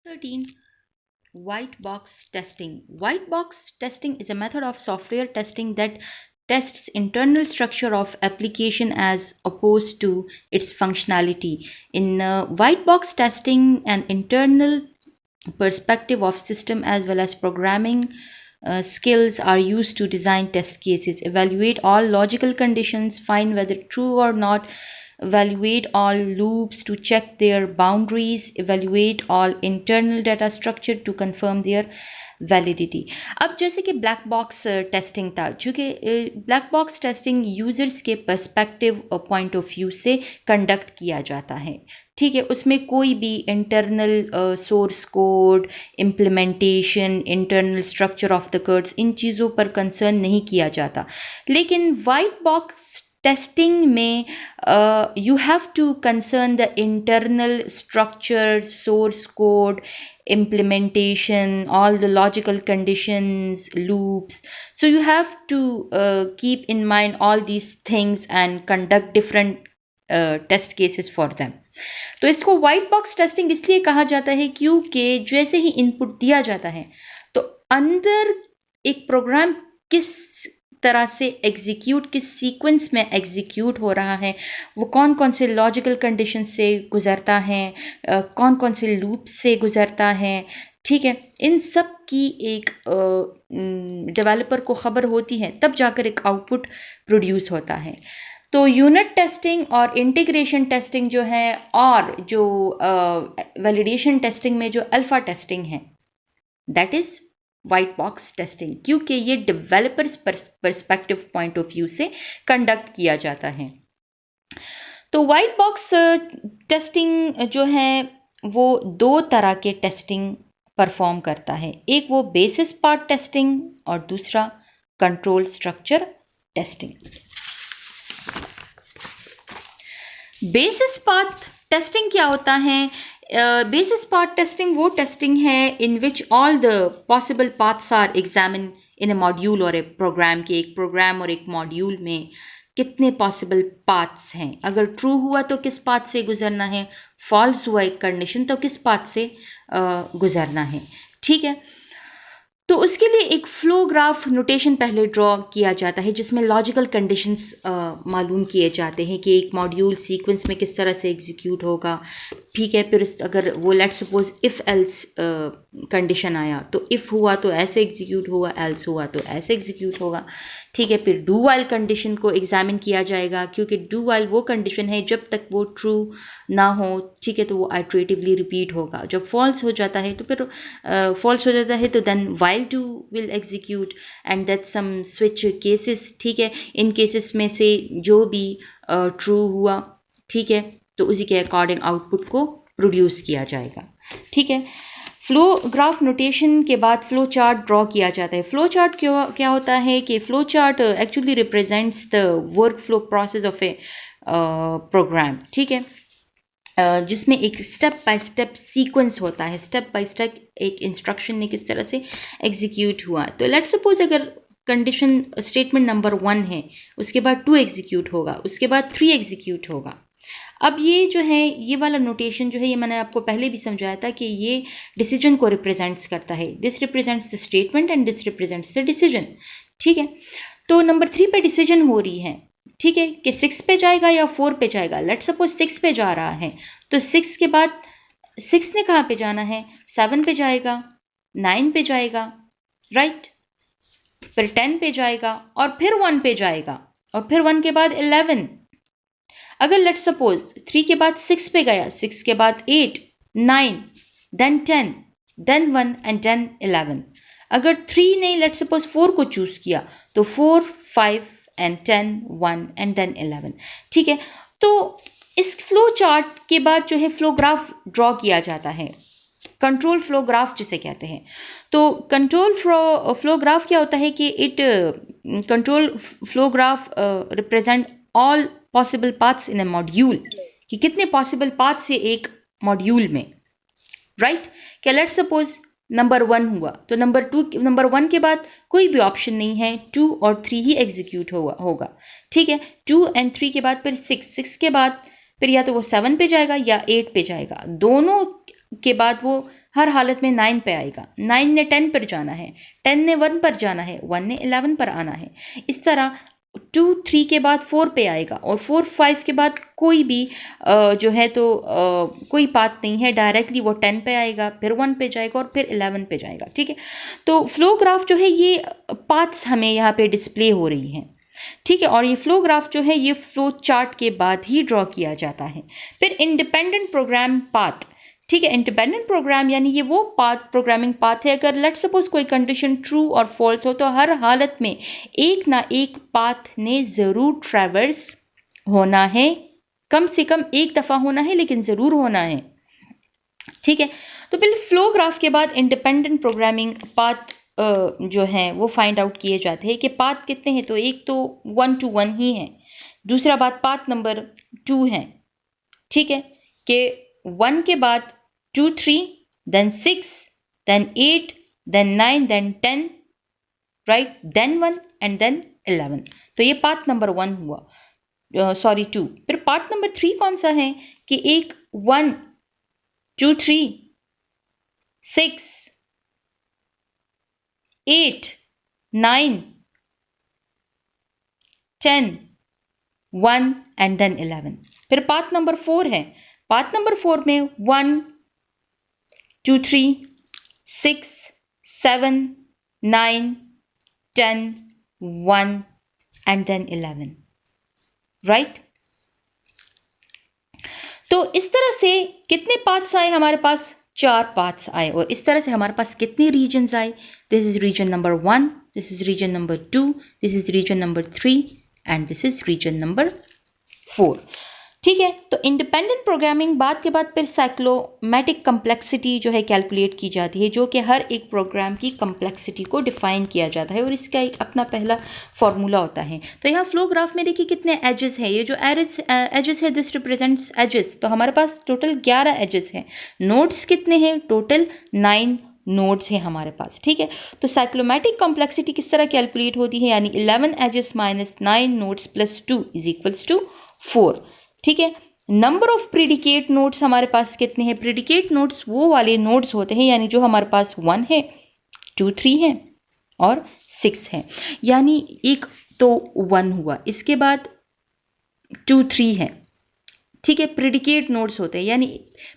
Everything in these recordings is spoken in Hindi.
13. White box testing. White box testing is a method of software testing that tests internal structure of application as opposed to its functionality. In white box testing, an internal perspective of system as well as programming skills are used to design test cases, evaluate all logical conditions, find whether true or not, evaluate all loops to check their boundaries, evaluate all internal data structure to confirm their validity. अब जैसे कि ब्लैक बॉक्स टेस्टिंग था, चूँकि ब्लैक बॉक्स टेस्टिंग यूज़र्स के पर्सपेक्टिव पॉइंट ऑफ व्यू से कंडक्ट किया जाता है, ठीक है। उसमें कोई भी internal source code, implementation, internal structure of the codes, इन चीज़ों पर कंसर्न नहीं किया जाता। लेकिन वाइट बॉक्स testing में you have to concern the internal structure, source code, implementation, all the logical conditions, loops. So you have to keep in mind all these things and conduct different test cases for them. तो इसको वाइट बॉक्स टेस्टिंग इसलिए कहा जाता है क्योंकि जैसे ही इनपुट दिया जाता है तो अंदर एक प्रोग्राम किस तरह से एग्जीक्यूट, किस सीक्वेंस में एग्जीक्यूट हो रहा है, वो कौन कौन से लॉजिकल कंडीशन से गुजरता है, कौन कौन से लूप से गुजरता है, ठीक है। इन सब की एक डेवलपर को खबर होती है, तब जाकर एक आउटपुट प्रोड्यूस होता है। तो यूनिट टेस्टिंग और इंटीग्रेशन टेस्टिंग जो है, और जो वैलिडेशन टेस्टिंग में जो अल्फा टेस्टिंग है, that is white box testing, क्योंकि ये developers perspective point of view से कंडक्ट किया जाता है। तो वाइट बॉक्स टेस्टिंग जो है वो दो तरह के टेस्टिंग परफॉर्म करता है, एक वो बेसिस पार्ट टेस्टिंग और दूसरा control structure testing. Basis path testing क्या होता है? बेसिस पाथ टेस्टिंग वो टेस्टिंग है in which all the possible paths are examine in a module और ए प्रोग्राम के, एक प्रोग्राम और एक मॉड्यूल में कितने पॉसिबल पाथ्स हैं, अगर ट्रू हुआ तो किस पाथ से गुजरना है, फॉल्स हुआ एक कंडीशन तो किस पाथ से गुजरना है, ठीक है। तो उसके लिए एक फ्लो ग्राफ नोटेशन पहले ड्रॉ किया जाता है जिसमें लॉजिकल कंडीशंस मालूम किए जाते हैं कि एक मॉड्यूल सीक्वेंस में किस तरह से एग्जीक्यूट होगा, ठीक है। फिर अगर वो let's suppose if else condition आया तो इफ़ हुआ तो ऐसे एग्जीक्यूट होगा, एल्स हुआ तो ऐसे एग्जीक्यूट होगा, ठीक है। फिर डू वाइल कंडीशन को एग्जामिन किया जाएगा, क्योंकि डू वाइल वो कंडीशन है जब तक वो ट्रू ना हो, ठीक है, तो वो आइट्रेटिवली रिपीट होगा। जब फॉल्स हो जाता है तो फिर फॉल्स हो जाता है तो then while do will execute and that some switch cases, ठीक है। इन केसेस में से जो भी ट्रू हुआ, ठीक है, तो उसी के अकॉर्डिंग आउटपुट को प्रोड्यूस किया जाएगा, ठीक है। फ्लो ग्राफ नोटेशन के बाद फ्लो चार्ट ड्रॉ किया जाता है। फ्लो चार्ट क्या होता है कि flow chart actually represents the work flow process of a program, ठीक है, जिसमें एक स्टेप बाय स्टेप सीक्वेंस होता है, स्टेप बाय स्टेप एक इंस्ट्रक्शन ने किस तरह से एग्जीक्यूट हुआ। तो लेट्स सपोज अगर कंडीशन स्टेटमेंट नंबर 1 है, उसके बाद 2 एग्जीक्यूट होगा, उसके बाद 3 एग्जीक्यूट होगा। अब ये जो है, ये वाला नोटेशन जो है, ये मैंने आपको पहले भी समझाया था कि ये डिसीजन को रिप्रेजेंट्स करता है। This represents the statement and this represents the decision, ठीक है। तो नंबर 3 पे डिसीजन हो रही है, ठीक है, कि 6 पे जाएगा या 4 पे जाएगा। लेट्स सपोज 6 पे जा रहा है, तो 6 के बाद 6 ने कहाँ पे जाना है? 7 पे जाएगा, 9 पे जाएगा, राइट, फिर 10 पे जाएगा और फिर 1 पे जाएगा, और फिर 1 के बाद 11। अगर लेट्स सपोज 3 के बाद 6 पे गया, 6 के बाद 8, 9, देन 10, देन 1 एंड देन 11। अगर 3 ने लेट्स सपोज 4 को चूज किया तो 4, 5 एंड 10, 1 एंड देन 11, ठीक है। तो इस फ्लो चार्ट के बाद जो है फ्लो ग्राफ ड्रॉ किया जाता है, कंट्रोल फ्लो ग्राफ जिसे कहते हैं। तो कंट्रोल फ्लो ग्राफ क्या होता है कि it control flow graph represent all possible paths in a module, कि कितने पॉसिबल पाथ्स है एक मॉड्यूल में, राइट। क्या लेट्स सपोज नंबर 1 हुआ तो नंबर 1 के बाद कोई भी ऑप्शन नहीं है, 2 और 3 ही एग्जीक्यूट होगा, ठीक है। 2 एंड 3 के बाद फिर 6 के बाद फिर या तो वो 7 पे जाएगा या 8 पे जाएगा, दोनों के बाद वो हर हालत में 9 पे आएगा, 9 ने 10 पर जाना है, 10 ने 1 पर जाना है, 1 ने 11 पर आना है। इस तरह 2 3 के बाद 4 पे आएगा और 4 5 के बाद कोई भी जो है तो कोई पाथ नहीं है, डायरेक्टली वो 10 पे आएगा, फिर 1 पे जाएगा और फिर 11 पे जाएगा। ठीक है, तो फ्लो ग्राफ जो है ये पाथ्स हमें यहाँ पे डिस्प्ले हो रही हैं। ठीक है, और ये फ्लो ग्राफ जो है ये फ्लो चार्ट के बाद ही ड्रॉ किया जाता है। फिर इंडिपेंडेंट प्रोग्राम पाथ। ठीक है, इंडिपेंडेंट प्रोग्राम यानी ये वो पाथ, प्रोग्रामिंग पाथ है, अगर लेट्स सपोज कोई कंडीशन ट्रू और फॉल्स हो तो हर हालत में एक ना एक पाथ ने ज़रूर ट्रैवर्स होना है, कम से कम एक दफ़ा होना है, लेकिन ज़रूर होना है। ठीक है, तो फिर फ्लो ग्राफ के बाद इंडिपेंडेंट प्रोग्रामिंग पाथ जो हैं वो फाइंड आउट किए जाते हैं कि पाथ कितने हैं। तो एक तो 1 to 1 ही है, दूसरा बात पाथ नंबर 2 है। ठीक है, कि 1 के बाद 2 3 then 6 then 8 then 9 then 10 right, then 1 and then 11। तो ये पाथ नंबर 1 हुआ, सॉरी 2। फिर पाथ नंबर 3 कौन सा है कि एक 1 2 3 6 8 9 10 1 एंड देन 11। फिर पाथ नंबर 4 है, पाथ नंबर 4 में 1 2 3 6 7 9 10 1 एंड देन 11 राइट। तो इस तरह से कितने पाथ्स आए हमारे पास? 4 पाथ्स आए। और इस तरह से हमारे पास कितने रीजन्स आए? This is reason number 1, this is reason number 2, this is reason number 3 and this is reason number 4। ठीक है, तो इंडिपेंडेंट प्रोग्रामिंग बाद के बाद फिर साइक्लोमैटिक कम्प्लेक्सिटी जो है कैलकुलेट की जाती है, जो कि हर एक प्रोग्राम की कम्प्लेक्सिटी को डिफाइन किया जाता है और इसका एक अपना पहला फॉर्मूला होता है। तो यहाँ फ्लो ग्राफ में देखिए कितने एजेस हैं, ये जो एजेस है दिस रिप्रेजेंट्स एजेस। तो हमारे पास टोटल 11 एजेस हैं। नोड्स कितने हैं? टोटल 9 नोड्स हैं हमारे पास। ठीक है, तो साइक्लोमैटिक कॉम्प्लेक्सिटी किस तरह कैलकुलेट होती है, यानी 11 edges minus 9 nodes plus 2 is equals to 4। ठीक है, नंबर ऑफ प्रेडिकेट नोड्स हमारे पास कितने हैं? प्रेडिकेट नोड्स वो वाले नोड्स होते हैं यानी जो हमारे पास 1 है, 2 3 है और 6 है, यानी एक तो 1 हुआ, इसके बाद 2 3 है। ठीक है, प्रेडिकेट नोड्स होते हैं, यानी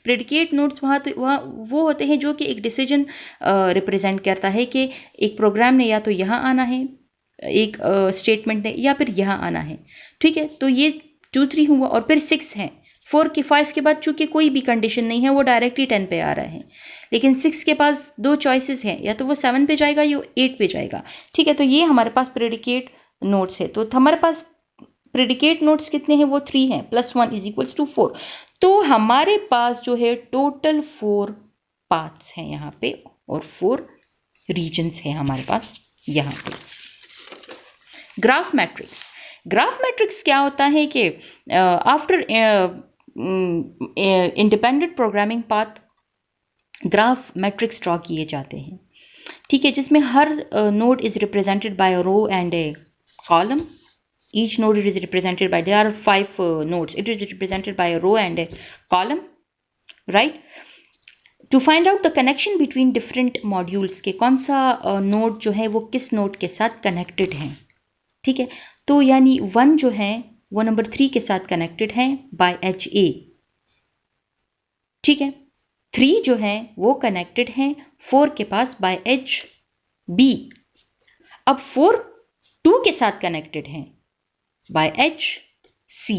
प्रेडिकेट नोड्स वहाँ वो होते हैं जो कि एक डिसीजन रिप्रेजेंट करता है कि एक प्रोग्राम ने या तो यहाँ आना है, एक स्टेटमेंट ने, या फिर यहाँ आना है। ठीक है, तो ये 2 3 हुआ और फिर 6 है। 4 के 5 के बाद चूंकि कोई भी कंडीशन नहीं है, वो डायरेक्टली 10 पे आ रहा है, लेकिन 6 के पास 2 चॉइसेस हैं, या तो वो 7 पे जाएगा या 8 पे जाएगा। ठीक है, तो ये हमारे पास प्रेडिकेट नोड्स है। तो हमारे पास प्रेडिकेट नोड्स कितने हैं? वो 3 हैं, प्लस 1 इज इक्वल्स टू 4। तो हमारे पास जो है टोटल 4 पाथ्स हैं यहाँ पे और 4 रीजन्स हैं हमारे पास यहाँ पे। Graph matrix. ग्राफ मैट्रिक्स क्या होता है कि after independent programming path graph matrix draw किए जाते हैं। ठीक है, जिसमें हर node is represented by a row and a column. Each node is represented by, there are 5 nodes, it is represented by a row and a column, right? To find out the connection between different modules के कौन सा नोड जो है वो किस नोड के साथ कनेक्टेड है। ठीक है, तो यानी 1 जो है वो नंबर 3 के साथ कनेक्टेड है बाय एच ए। ठीक है, 3 जो है वो कनेक्टेड है 4 के पास बाय एच बी। अब 4 2 के साथ कनेक्टेड है बाय एच सी।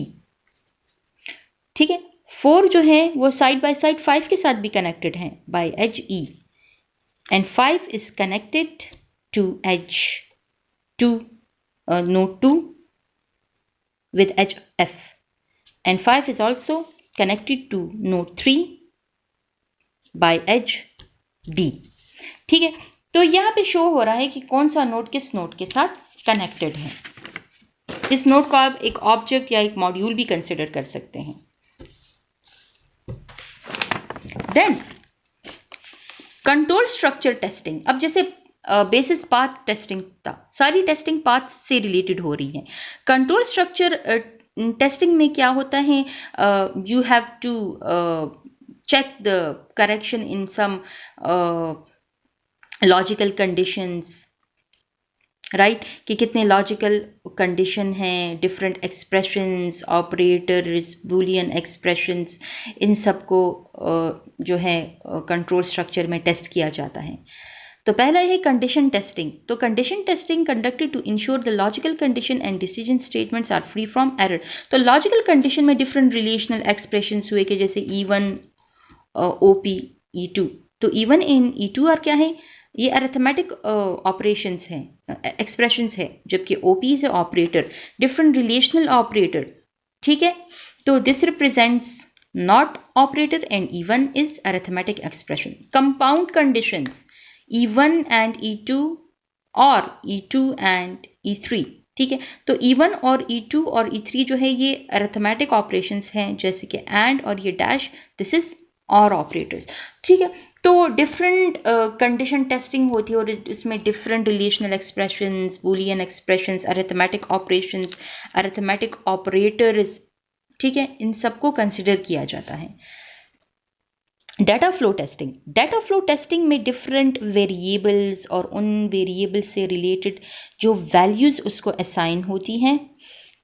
ठीक है, 4 जो है वो साइड बाय साइड 5 के साथ भी कनेक्टेड है by H E, and 5 is connected to H 2 node 2 with HF, and 5 is also connected to node 3 by edge D. ठीक है, तो यहाँ पे शो हो रहा है कि कौन सा नोड किस नोड के साथ कनेक्टेड है। इस नोड को आप एक ऑब्जेक्ट या एक मॉड्यूल भी कंसिडर कर सकते हैं। Then control structure testing. अब जैसे बेसिस पाथ टेस्टिंग था, सारी टेस्टिंग पाथ से रिलेटेड हो रही है। कंट्रोल स्ट्रक्चर टेस्टिंग में क्या होता है, you have to check the correction in some logical conditions, right कि कितने लॉजिकल कंडीशन हैं, different expressions, operators, boolean expressions, इन सब को जो है कंट्रोल स्ट्रक्चर में टेस्ट किया जाता है। तो पहला है कंडीशन टेस्टिंग। तो condition testing conducted to ensure the logical condition and decision statements are free from error. तो लॉजिकल कंडीशन में डिफरेंट रिलेशनल एक्सप्रेशंस हुए कि जैसे E1 OP E2। तो E1 इन E2 और क्या है, ये अरिथमेटिक ऑपरेशंस हैं, एक्सप्रेशंस है, जबकि OP is operator, different relational operator, ठीक है। तो this represents not operator and E1 is arithmetic expression. Compound conditions E1 and E2 और E2 एंड E3, ठीक है। तो E1 और E2 और E3 जो है ये अरिथमेटिक ऑपरेशंस हैं, जैसे कि एंड और ये डैश, दिस इज और ऑपरेटर्स, ठीक है। तो डिफरेंट कंडीशन टेस्टिंग होती है और इसमें different relational expressions, Boolean expressions, arithmetic operations, arithmetic operators, ठीक है, इन सबको कंसिडर किया जाता है। Data flow testing. Data flow testing में डिफरेंट वेरिएबल्स और उन वेरिएबल्स से रिलेटेड जो वैल्यूज़ उसको असाइन होती हैं,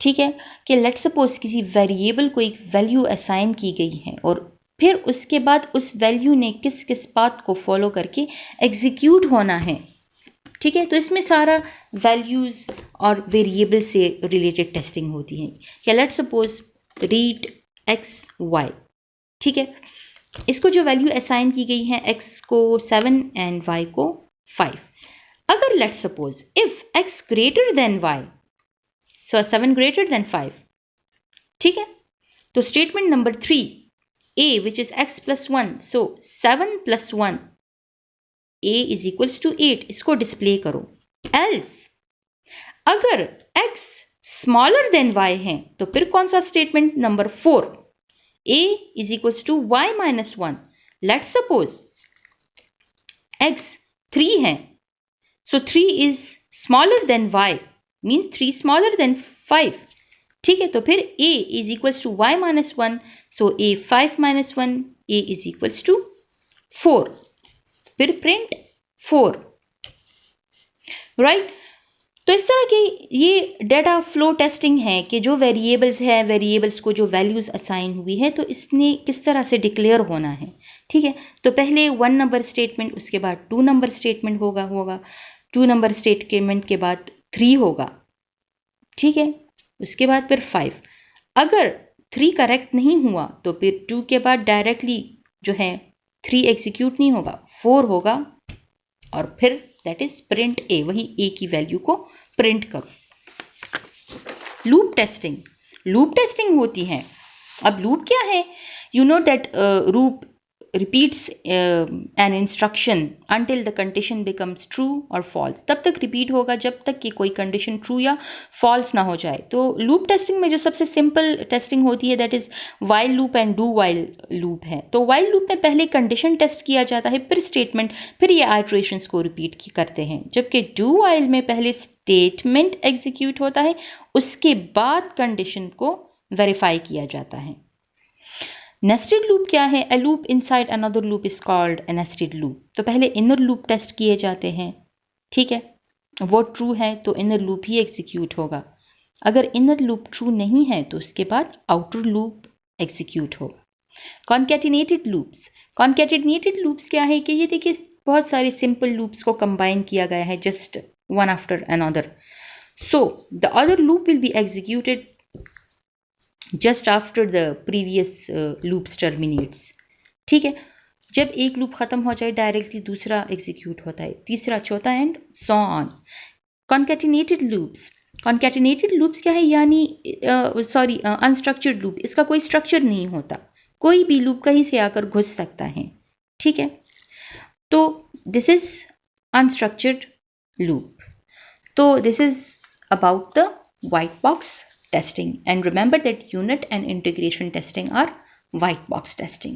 ठीक है, कि लेट सपोज किसी वेरिएबल को एक वैल्यू असाइन की गई है और फिर उसके बाद उस वैल्यू ने किस किस पाथ को फॉलो करके एग्जीक्यूट होना है, ठीक है। तो इसमें सारा वैल्यूज़ और वेरिएबल से रिलेटेड टेस्टिंग होती है। या लेट सपोज रीड XY, ठीक है, इसको जो वैल्यू असाइन की गई है x को 7 एंड y को 5। अगर let suppose if x greater than y, so 7 greater than 5, ठीक है, तो statement number 3 a which is x plus 1, so 7 plus 1 a is equals to 8, इसको डिस्प्ले करो। else अगर x smaller than y है तो फिर कौन सा statement, number 4 a is equals to y minus 1। Let suppose x 3 है, so 3 is smaller than y means 3 smaller than 5, ठीक है। तो फिर a is equals to y minus 1, so a 5 minus 1, a is equals to 4, फिर प्रिंट 4, राइट। तो इस तरह की ये डाटा फ्लो टेस्टिंग है कि जो वेरिएबल्स है, वेरिएबल्स को जो वैल्यूज़ असाइन हुई है तो इसने किस तरह से डिक्लेयर होना है, ठीक है। तो पहले 1 नंबर स्टेटमेंट, उसके बाद 2 नंबर स्टेटमेंट होगा 2 नंबर स्टेटमेंट के बाद 3 होगा, ठीक है, उसके बाद फिर 5। अगर 3 करेक्ट नहीं हुआ तो फिर 2 के बाद डायरेक्टली जो है 3 एग्जीक्यूट नहीं होगा, 4 होगा और फिर दैट इज प्रिंट ए, वही ए की वैल्यू को प्रिंट करो। Loop testing. लूप टेस्टिंग होती है। अब लूप क्या है, you know that loop repeats an instruction until the condition becomes true or false। तब तक रिपीट होगा जब तक कि कोई कंडीशन ट्रू या फॉल्स ना हो जाए। तो लूप टेस्टिंग में जो सबसे सिंपल टेस्टिंग होती है that is while loop and do while loop है। तो वाइल लूप में पहले कंडीशन टेस्ट किया जाता है, फिर स्टेटमेंट, फिर ये आइटरेशंस को रिपीट करते हैं, जबकि डू वाइल में पहले स्टेटमेंट एग्जीक्यूट होता है, उसके बाद कंडीशन को वेरीफाई किया जाता है। नेस्टेड लूप क्या है, a loop inside another loop is called a nested loop. तो पहले इनर लूप टेस्ट किए जाते हैं, ठीक है, वो ट्रू है तो इनर लूप ही एग्जीक्यूट होगा। अगर इनर लूप ट्रू नहीं है तो उसके बाद आउटर लूप एग्जीक्यूट होगा। कॉन्कैटिनेटेड लूप्स। कॉन्कैटिनेटेड लूप्स क्या है कि ये देखिए बहुत सारे सिंपल लूप्स को कंबाइन किया गया है, just one after another, so the other loop will be executed just after the previous loops terminates, ठीक है। जब एक लूप ख़त्म हो जाए डायरेक्टली दूसरा एग्जीक्यूट होता है, तीसरा, चौथा and so on. Concatenated loops. Concatenated loops क्या है, यानी अनस्ट्रक्चर्ड लूप, इसका कोई स्ट्रक्चर नहीं होता, कोई भी लूप कहीं से आकर घुस सकता है, ठीक है। तो दिस इज अनस्ट्रक्चर्ड लूप। तो this is about the white box testing, and remember that unit and integration testing are white box testing.